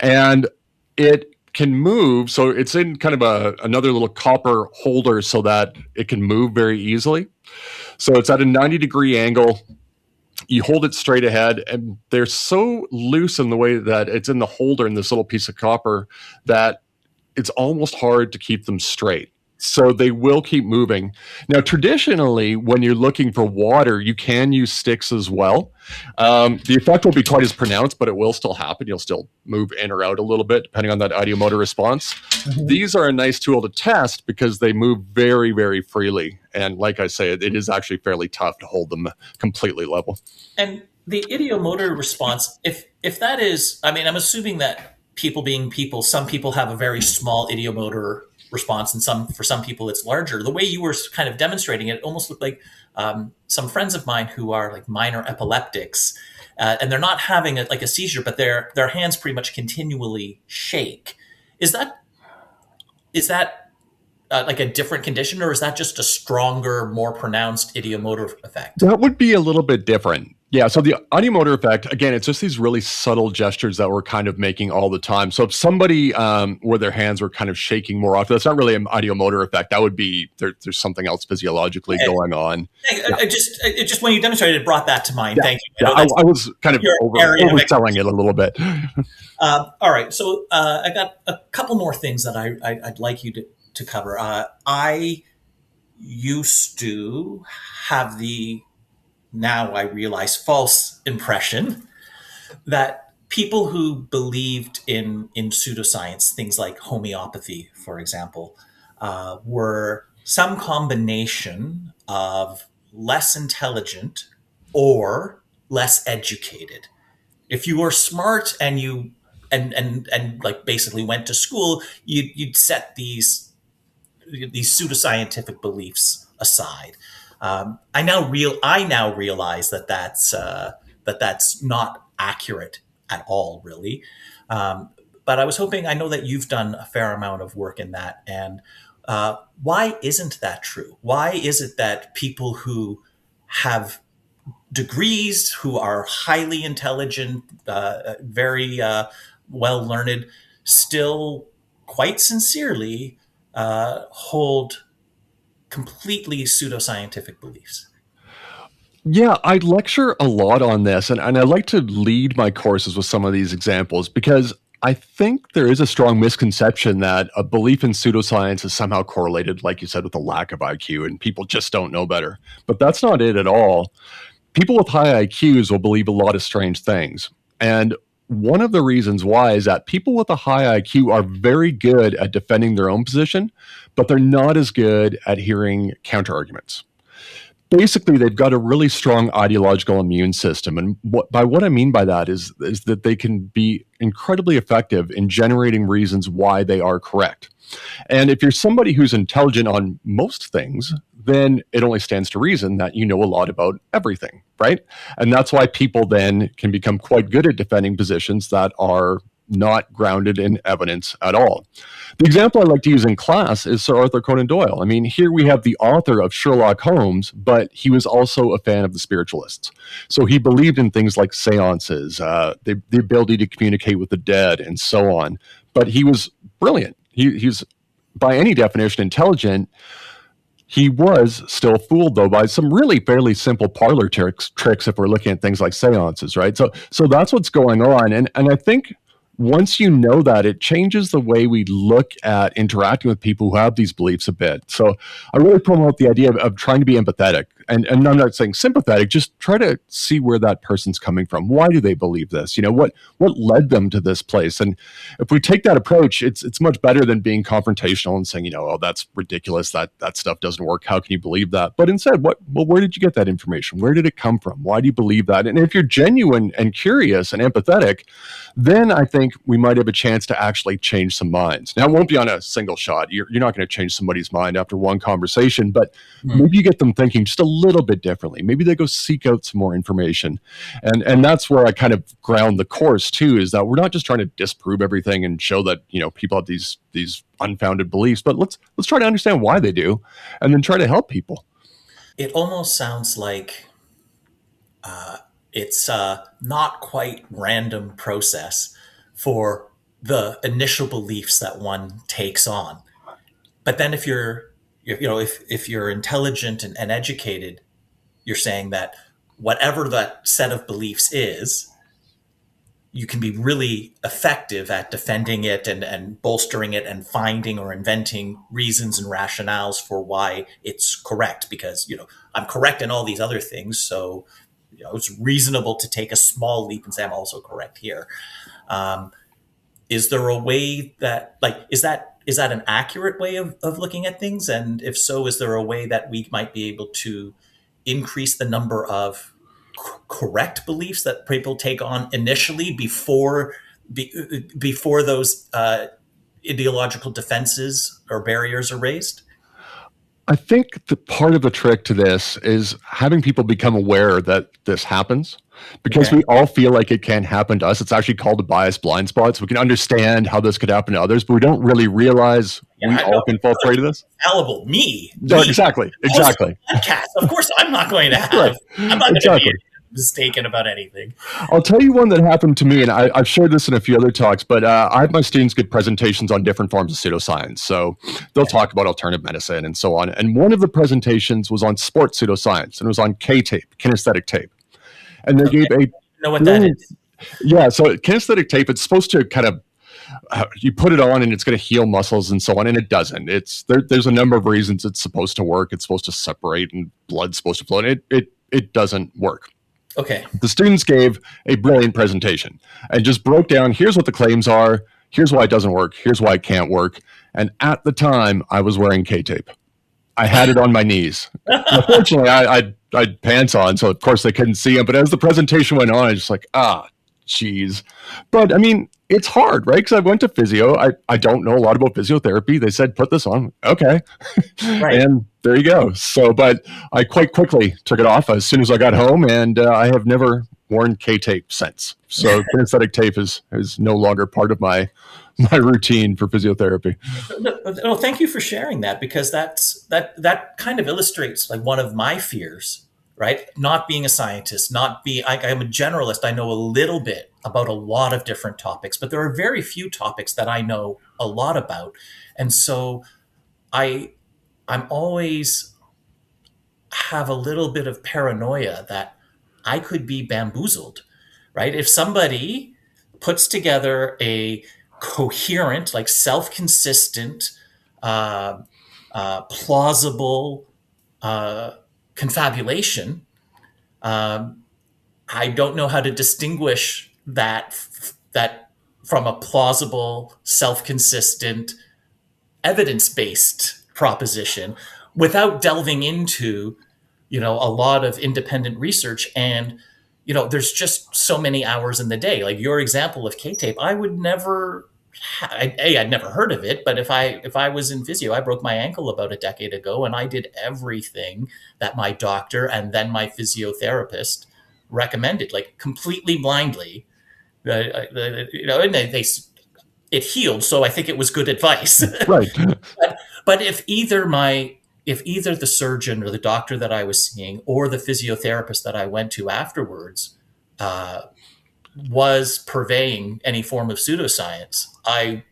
and it can move. So it's in kind of another little copper holder so that it can move very easily. So it's at a 90-degree angle. You hold it straight ahead, and they're so loose in the way that it's in the holder in this little piece of copper that it's almost hard to keep them straight. So they will keep moving. Now, traditionally, when you're looking for water, you can use sticks as well. The effect won't be quite as pronounced, but it will still happen. You'll still move in or out a little bit, depending on that ideomotor response. Mm-hmm. These are a nice tool to test because they move very, very freely. And like I say, it is actually fairly tough to hold them completely level. And the ideomotor response, if that is, I mean, I'm assuming that people being people, some people have a very small ideomotor response, and for some people it's larger. The way you were kind of demonstrating it almost looked like some friends of mine who are like minor epileptics, and they're not having like a seizure, but their hands pretty much continually shake. Is that like a different condition, or is that just a stronger, more pronounced ideomotor effect? That would be a little bit different. Yeah, so the ideomotor effect, again, it's just these really subtle gestures that we're kind of making all the time. So if somebody where their hands were kind of shaking more often, that's not really an ideomotor effect. That would be, there's something else physiologically going on. It just when you demonstrated, it brought that to mind. Yeah. Thank you. I was kind of overselling it a little bit. All right, so I got a couple more things that I'd like you to cover. I used to have now I realize, false impression that people who believed in pseudoscience, things like homeopathy, for example, were some combination of less intelligent or less educated. If you were smart and you like basically went to school, you'd set these pseudoscientific beliefs aside. I now realize that that's not accurate at all, really. But I was hoping, I know that you've done a fair amount of work in that, and why isn't that true? Why is it that people who have degrees, who are highly intelligent, very well learned, still quite sincerely hold completely pseudoscientific beliefs? Yeah, I lecture a lot on this, and I like to lead my courses with some of these examples because I think there is a strong misconception that a belief in pseudoscience is somehow correlated, like you said, with a lack of IQ, and people just don't know better. But that's not it at all. People with high IQs will believe a lot of strange things. And one of the reasons why is that people with a high IQ are very good at defending their own position, but they're not as good at hearing counterarguments. basically they've got a really strong ideological immune system, and by what I mean by that is that they can be incredibly effective in generating reasons why they are correct. And if you're somebody who's intelligent on most things, then it only stands to reason that you know a lot about everything, right? And that's why people then can become quite good at defending positions that are not grounded in evidence at all. The example I like to use in class is Sir Arthur Conan Doyle. I mean, here we have the author of Sherlock Holmes, but he was also a fan of the spiritualists. So he believed in things like seances, the ability to communicate with the dead, and so on. But he was brilliant. He's, by any definition, intelligent. He was still fooled, though, by some really fairly simple parlor tricks if we're looking at things like seances, right? So that's what's going on. And I think once you know that, it changes the way we look at interacting with people who have these beliefs a bit. So I really promote the idea of trying to be empathetic. And I'm not saying sympathetic, just try to see where that person's coming from. Why do they believe this? You know, what led them to this place? And if we take that approach, it's much better than being confrontational and saying, you know, oh, that's ridiculous. That stuff doesn't work. How can you believe that? But instead, where did you get that information? Where did it come from? Why do you believe that? And if you're genuine and curious and empathetic, then I think we might have a chance to actually change some minds. Now, it won't be on a single shot. You're not going to change somebody's mind after one conversation, but maybe you get them thinking just a little bit differently. Maybe they go seek out some more information. And that's where I kind of ground the course too, is that we're not just trying to disprove everything and show that, you know, people have these unfounded beliefs, but let's try to understand why they do and then try to help people. It almost sounds like it's a not quite random process for the initial beliefs that one takes on. But then if if you're intelligent and educated, you're saying that whatever that set of beliefs is, you can be really effective at defending it and bolstering it and finding or inventing reasons and rationales for why it's correct. Because, you know, I'm correct in all these other things. So, you know, it's reasonable to take a small leap and say I'm also correct here. Is there a way that, like, is that an accurate way of looking at things? And if so, is there a way that we might be able to increase the number of correct beliefs that people take on initially before those ideological defenses or barriers are raised? I think the part of the trick to this is having people become aware that this happens, because Okay. we all feel like it can happen to us. It's actually called a bias blind spot. So we can understand how this could happen to others, but we don't really realize Yeah, we I all know. can fall prey to this. Fallible, me. No, exactly. Podcast. Of course, I'm not going to have. Right. I'm not going Exactly. to be mistaken about anything. I'll tell you one that happened to me, and I've shared this in a few other talks, but I have my students give presentations on different forms of pseudoscience. So they'll talk about alternative medicine and so on. And one of the presentations was on sports pseudoscience, and it was on K-tape, kinesthetic tape. And they gave a Know what that is? yeah, so kinesthetic tape, it's supposed to kind of you put it on and it's going to heal muscles and so on, and it doesn't. There's a number of reasons it's supposed to work. It's supposed to separate and blood's supposed to flow, and it doesn't work. Okay. The students gave a brilliant presentation and just broke down, here's what the claims are, here's why it doesn't work, here's why it can't work. And at the time, I was wearing K-tape. I had it on my knees. Unfortunately, I had pants on, so of course they couldn't see them. But as the presentation went on, I was just like, geez. But I mean, it's hard, right? Because I went to physio. I don't know a lot about physiotherapy. They said, put this on. Okay. Right. And there you go. So, but I quite quickly took it off as soon as I got home, and I have never worn K-tape since. So kinesthetic tape is no longer part of my routine for physiotherapy. No, thank you for sharing that, because that kind of illustrates like one of my fears, right? Not being a scientist, I'm a generalist. I know a little bit about a lot of different topics, but there are very few topics that I know a lot about. And so I'm always have a little bit of paranoia that I could be bamboozled, right? If somebody puts together a coherent, like self-consistent, plausible confabulation, I don't know how to distinguish that from a plausible, self-consistent, evidence-based proposition without delving into a lot of independent research, and there's just so many hours in the day. Like your example of K-tape, I would never. I'd never heard of it, but if I was in physio, I broke my ankle about a decade ago, and I did everything that my doctor and then my physiotherapist recommended, like completely blindly. And it healed, so I think it was good advice. Right. But if either the surgeon or the doctor that I was seeing or the physiotherapist that I went to afterwards uh, was purveying any form of pseudoscience, I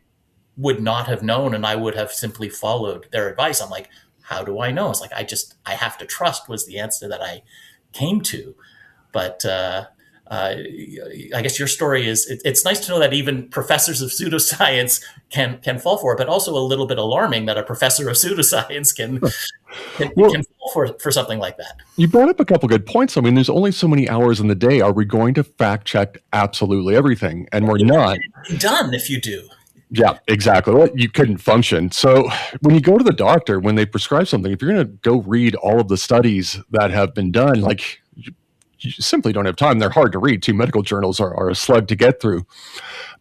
would not have known, and I would have simply followed their advice. I'm like, how do I know? It's like I have to trust was the answer that I came to. But I guess your story is it's nice to know that even professors of pseudoscience can fall for it, but also a little bit alarming that a professor of pseudoscience Well, can fall for something like that. you brought up a couple good points. I mean, there's only so many hours in the day. Are we going to fact check absolutely everything? And we're not. Done if you do. Yeah, exactly. Well, you couldn't function. So when you go to the doctor, when they prescribe something, if you're going to go read all of the studies that have been done, like you simply don't have time. They're hard to read. Two medical journals are a slug to get through.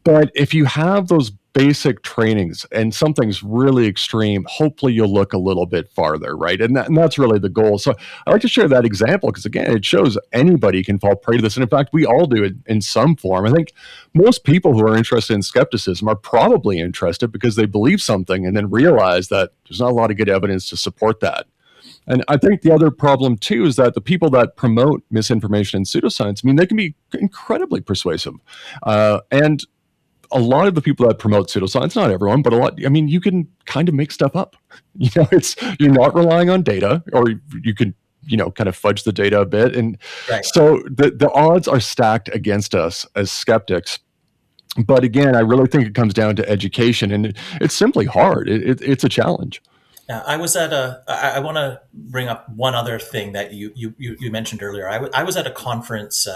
But if you have those basic trainings and something's really extreme, hopefully you'll look a little bit farther, right? And that's really the goal. So I like to share that example because, again, it shows anybody can fall prey to this. And in fact, we all do it in some form. I think most people who are interested in skepticism are probably interested because they believe something and then realize that there's not a lot of good evidence to support that. And I think the other problem, too, is that the people that promote misinformation and pseudoscience, I mean, they can be incredibly persuasive. And a lot of the people that promote pseudoscience, not everyone, but a lot, I mean, you can kind of make stuff up. You're not relying on data, or you can, kind of fudge the data a bit. And Right. so the odds are stacked against us as skeptics. But again, I really think it comes down to education, and it's simply hard. It's a challenge. Now, I want to bring up one other thing that you mentioned earlier. I was at a conference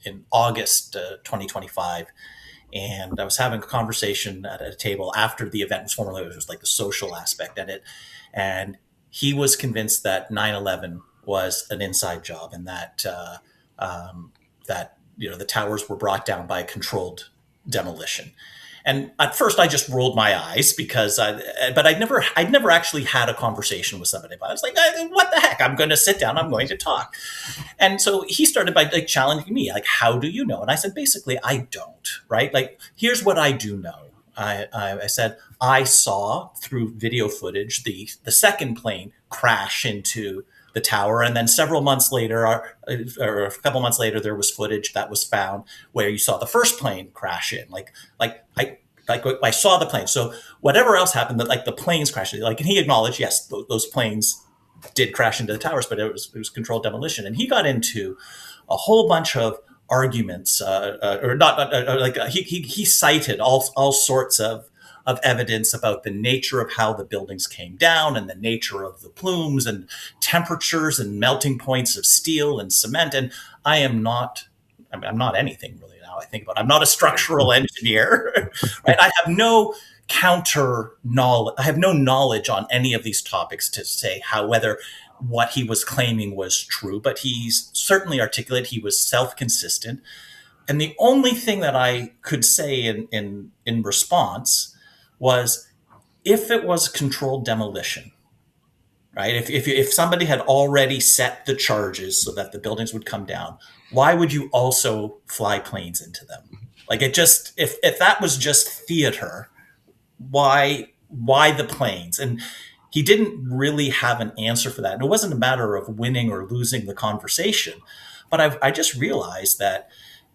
in August 2025, and I was having a conversation at a table after the event was formally. It was like the social aspect at it, and he was convinced that 9/11 was an inside job, and that the towers were brought down by a controlled demolition. And at first, I just rolled my eyes but I'd never actually had a conversation with somebody about it. I was like, what the heck? I'm going to sit down. I'm going to talk. And so he started by challenging me, like, how do you know? And I said, basically, I don't, right? Like, here's what I do know. I said, I saw through video footage the second plane crash into the tower. And then several months later, or a couple months later, there was footage that was found where you saw the first plane crash in. I saw the plane. So whatever else happened, that like the planes crashed. Like, and he acknowledged, yes, those planes did crash into the towers, but it was controlled demolition. And he got into a whole bunch of arguments, or not, he cited all sorts of evidence about the nature of how the buildings came down and the nature of the plumes and temperatures and melting points of steel and cement. And I'm not anything really now I think about it. I'm not a structural engineer, right? I have no counter knowledge. I have no knowledge on any of these topics to say whether what he was claiming was true, but he's certainly articulate. He was self-consistent. And the only thing that I could say in response was, if it was controlled demolition, right? If somebody had already set the charges so that the buildings would come down, why would you also fly planes into them? Like, it just, if that was just theater, why the planes? And he didn't really have an answer for that. And it wasn't a matter of winning or losing the conversation, but I just realized that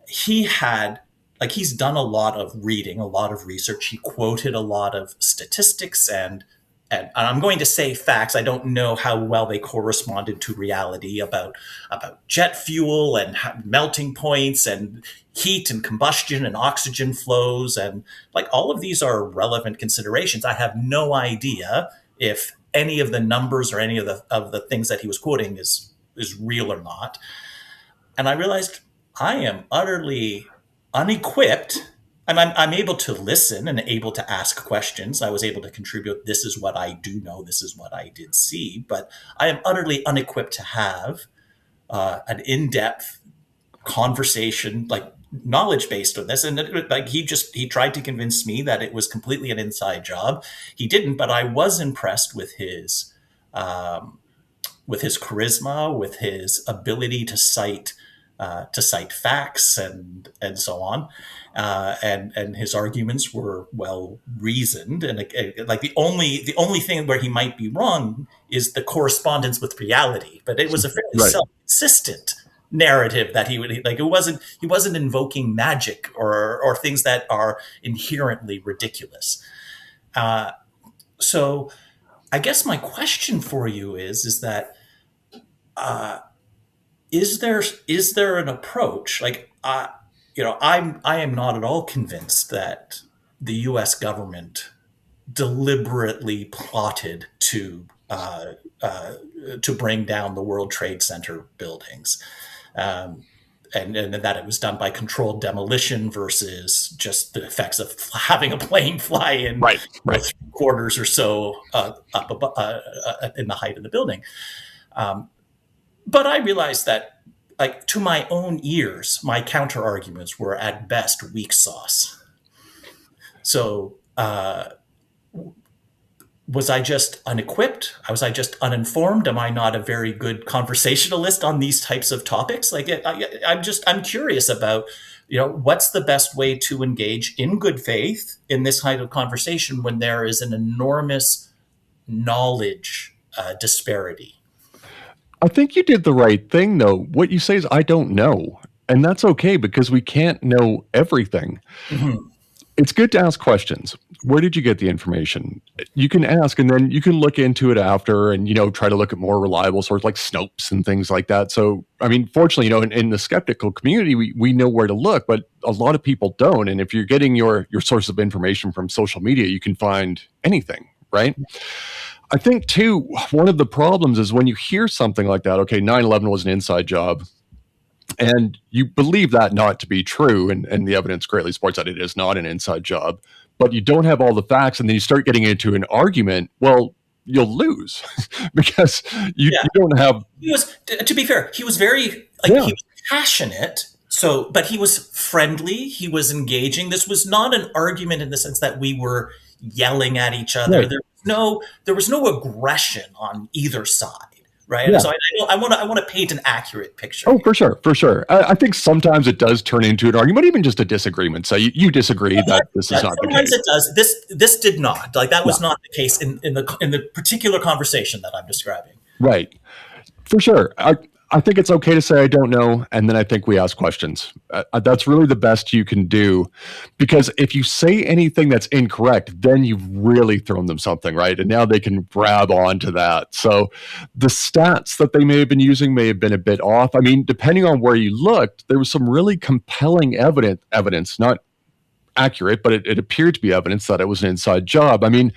he's done a lot of reading, a lot of research. He quoted a lot of statistics and I'm going to say facts. I don't know how well they corresponded to reality about jet fuel and melting points and heat and combustion and oxygen flows. And like, all of these are relevant considerations. I have no idea if any of the numbers or any of the things that he was quoting is real or not. And I realized I am utterly unequipped I'm able to listen and able to ask questions. I was able to contribute. This is what I do know. This is what I did see. But I am utterly unequipped to have an in-depth conversation, like knowledge based on this. And like he tried to convince me that it was completely an inside job. He didn't, but I was impressed um, with his charisma, with his ability to cite facts and so on, and his arguments were well reasoned. And like the only thing where he might be wrong is the correspondence with reality, but it was a fairly Right. self-consistent narrative that he would like. He wasn't invoking magic or things that are inherently ridiculous. Uh, so I guess my question for you is that uh, is there an approach like I am not at all convinced that the U.S. government deliberately plotted to bring down the World Trade Center buildings, um, and that it was done by controlled demolition versus just the effects of having a plane fly in, Right. Right. 3 quarters or so up above, in the height of the building. But I realized that, like, to my own ears, my counter arguments were at best weak sauce. So, was I just unequipped? Was I just uninformed? Am I not a very good conversationalist on these types of topics? Like, I'm curious about, what's the best way to engage in good faith in this kind of conversation when there is an enormous knowledge disparity. I think you did the right thing, though. What you say is, I don't know. And that's okay because we can't know everything. Mhm. It's good to ask questions. Where did you get the information? You can ask, and then you can look into it after and, try to look at more reliable sources like Snopes and things like that. So, I mean, fortunately, in the skeptical community, we know where to look, but a lot of people don't. And if you're getting your source of information from social media, you can find anything, right? I think, too, one of the problems is when you hear something like that, okay, 9/11 was an inside job, and you believe that not to be true, and the evidence greatly supports that it is not an inside job, but you don't have all the facts, and then you start getting into an argument, well, you'll lose because Yeah. you don't have. He was, to be fair, he was very, like, Yeah, he was passionate. So, but he was friendly. He was engaging. This was not an argument in the sense that we were yelling at each other. right. There was no aggression on either side, right? And Yeah. so I want to paint an accurate picture Oh, here. for sure, for sure. I think sometimes it does turn into an argument, even just a disagreement. So you disagree that this is not the Sometimes case. it does. This did not. Like, that Yeah, was not the case in the particular conversation that I'm describing. right. For sure. I think it's okay to say I don't know, and then I think we ask questions. That's really the best you can do, because if you say anything that's incorrect, then you've really thrown them something, right? And now they can grab onto that. So the stats that they may have been using may have been a bit off. I mean, depending on where you looked, there was some really compelling evidence, not accurate, but it appeared to be evidence that it was an inside job. I mean,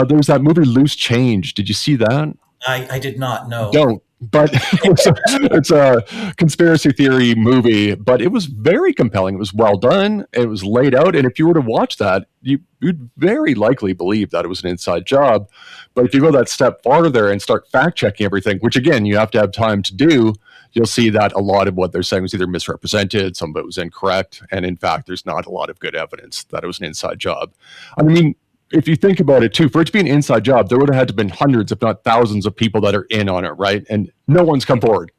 there was that movie Loose Change. Did you see that? I did not know. Don't. But it's a conspiracy theory movie, but it was very compelling. It was well done. It was laid out. And if you were to watch that, you'd very likely believe that it was an inside job. But if you go that step farther and start fact checking everything, which again, you have to have time to do, you'll see that a lot of what they're saying was either misrepresented, some of it was incorrect. And in fact, there's not a lot of good evidence that it was an inside job. I mean, if you think about it too, for it to be an inside job, there would have had to been hundreds, if not thousands, of people that are in on it, right? And no one's come forward.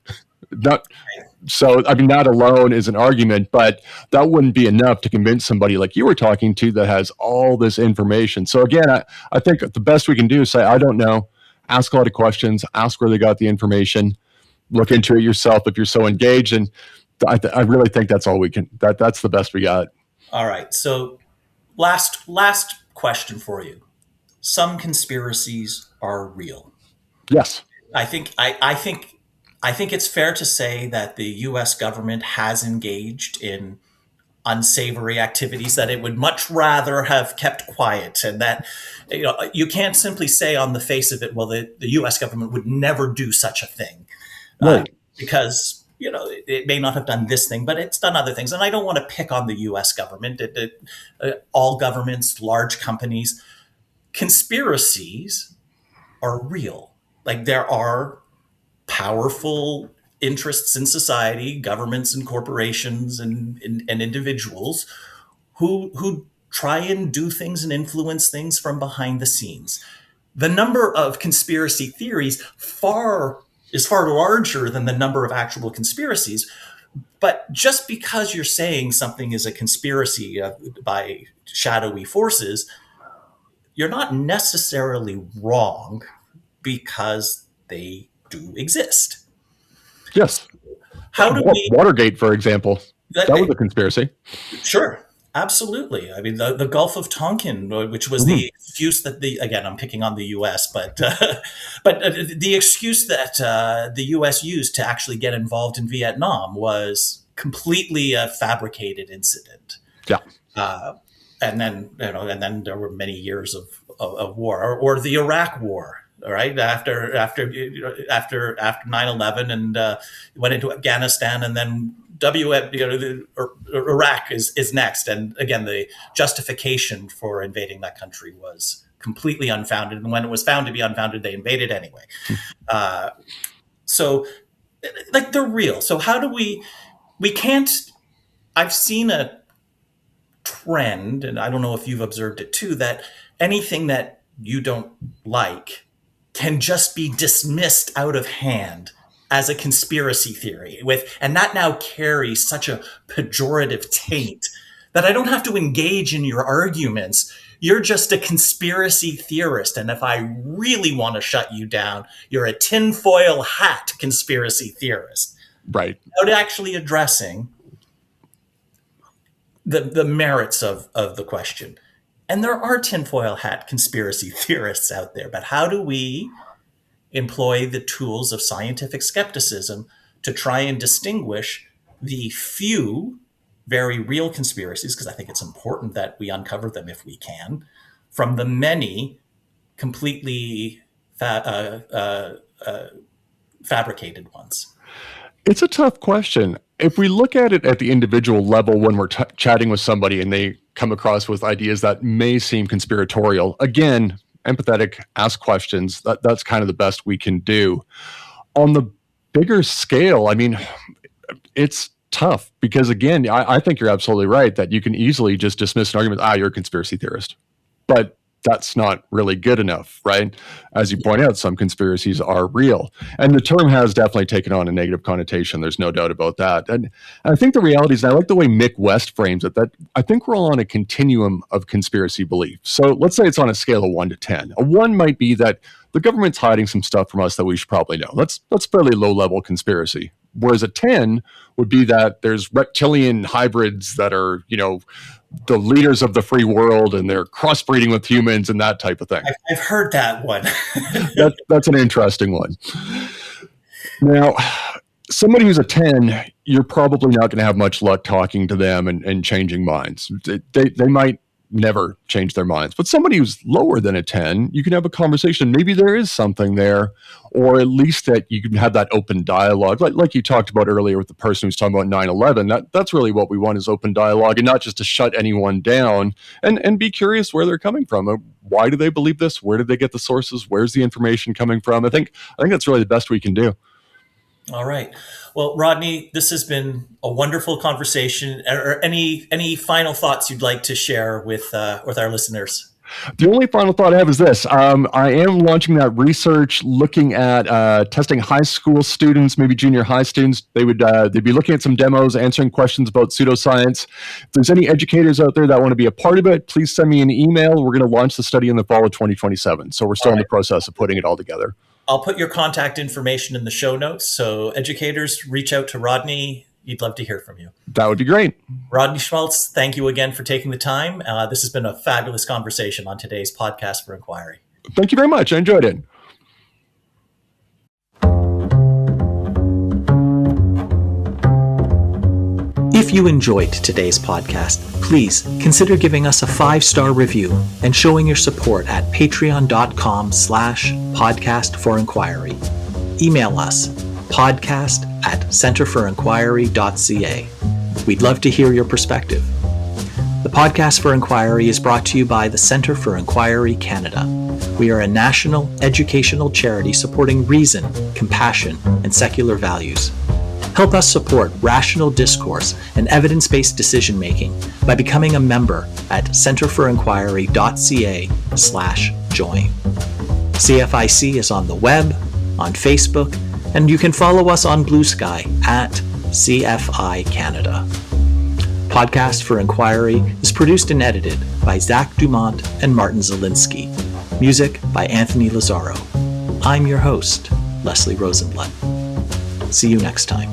Not, so, I mean, that alone is an argument, but that wouldn't be enough to convince somebody like you were talking to that has all this information. So again, I think the best we can do is say, I don't know, ask a lot of questions, ask where they got the information, look into it yourself if you're so engaged. And I really think that's all we can, that's the best we got. All right. So, last question for you. Some conspiracies are real. Yes. I think it's fair to say that the U.S. government has engaged in unsavory activities that it would much rather have kept quiet, and that you can't simply say on the face of it, well, the U.S. government would never do such a thing, uh, Right. because it may not have done this thing, but it's done other things. And I don't want to pick on the US government, all governments, large companies. Conspiracies are real. Like, there are powerful interests in society, governments and corporations and individuals who try and do things and influence things from behind the scenes. The number of conspiracy theories is far larger than the number of actual conspiracies. But just because you're saying something is a conspiracy by shadowy forces, you're not necessarily wrong because they do exist. Yes. How do we... Watergate, for example, that was a conspiracy. Sure. Absolutely. I mean, the Gulf of Tonkin, which was the excuse that again, I'm picking on the U.S., but the excuse that the U.S. used to actually get involved in Vietnam was completely a fabricated incident. Yeah. And then there were many years of war, or the Iraq War. All right, after 9/11 and went into Afghanistan, and then Iraq is next. And again, the justification for invading that country was completely unfounded. And when it was found to be unfounded, they invaded anyway. So, like, they're real. So how do we can't, I've seen a trend, and I don't know if you've observed it too, that anything that you don't like can just be dismissed out of hand as a conspiracy theory, and that now carries such a pejorative taint that I don't have to engage in your arguments. You're just a conspiracy theorist, and if I really want to shut you down, you're a tinfoil hat conspiracy theorist. Right. Without actually addressing the merits of the question. And there are tinfoil hat conspiracy theorists out there, but how do we employ the tools of scientific skepticism to try and distinguish the few very real conspiracies, because I think it's important that we uncover them if we can, from the many completely fabricated ones? It's a tough question. If we look at it at the individual level, when we're chatting with somebody and they come across with ideas that may seem conspiratorial, again, empathetic, ask questions. That's kind of the best we can do. On the bigger scale, I mean, it's tough because, again, I think you're absolutely right that you can easily just dismiss an argument, you're a conspiracy theorist. But that's not really good enough, right? As you point out, some conspiracies are real. And the term has definitely taken on a negative connotation. There's no doubt about that. And I think the reality is, and I like the way Mick West frames it, that I think we're all on a continuum of conspiracy belief. So let's say it's on a scale of 1 to 10. A 1 might be that the government's hiding some stuff from us that we should probably know. That's fairly low-level conspiracy. Whereas a 10 would be that there's reptilian hybrids that are, the leaders of the free world and they're crossbreeding with humans and that type of thing. I've heard that one. That's an interesting one. Now, somebody who's a 10, you're probably not going to have much luck talking to them and changing minds. They might never change their minds. But somebody who's lower than a 10, you can have a conversation. Maybe there is something there, or at least that you can have that open dialogue. Like you talked about earlier with the person who's talking about 9/11, that's really what we want, is open dialogue, and not just to shut anyone down, and be curious where they're coming from. Why do they believe this? Where did they get the sources? Where's the information coming from? I think that's really the best we can do. All right. Well, Rodney, this has been a wonderful conversation. Or any final thoughts you'd like to share with our listeners? The only final thought I have is this. I am launching that research looking at testing high school students, maybe junior high students. They'd be looking at some demos, answering questions about pseudoscience. If there's any educators out there that want to be a part of it, please send me an email. We're going to launch the study in the fall of 2027. So we're still in the process of putting it all together. I'll put your contact information in the show notes. So educators, reach out to Rodney. He'd love to hear from you. That would be great. Rodney Schmaltz, thank you again for taking the time. This has been a fabulous conversation on today's Podcast for Inquiry. Thank you very much. I enjoyed it. If you enjoyed today's podcast, please consider giving us a 5-star review and showing your support at patreon.com/podcastforinquiry. Email us podcast at centerforinquiry.ca. We'd love to hear your perspective. The Podcast for Inquiry is brought to you by the Centre for Inquiry Canada. We are a national educational charity supporting reason, compassion, and secular values. Help us support rational discourse and evidence-based decision-making by becoming a member at centerforinquiry.ca/join. CFIC is on the web, on Facebook, and you can follow us on Blue Sky at CFI Canada. Podcast for Inquiry is produced and edited by Zach Dumont and Martin Zielinski. Music by Anthony Lazzaro. I'm your host, Leslie Rosenblatt. See you next time.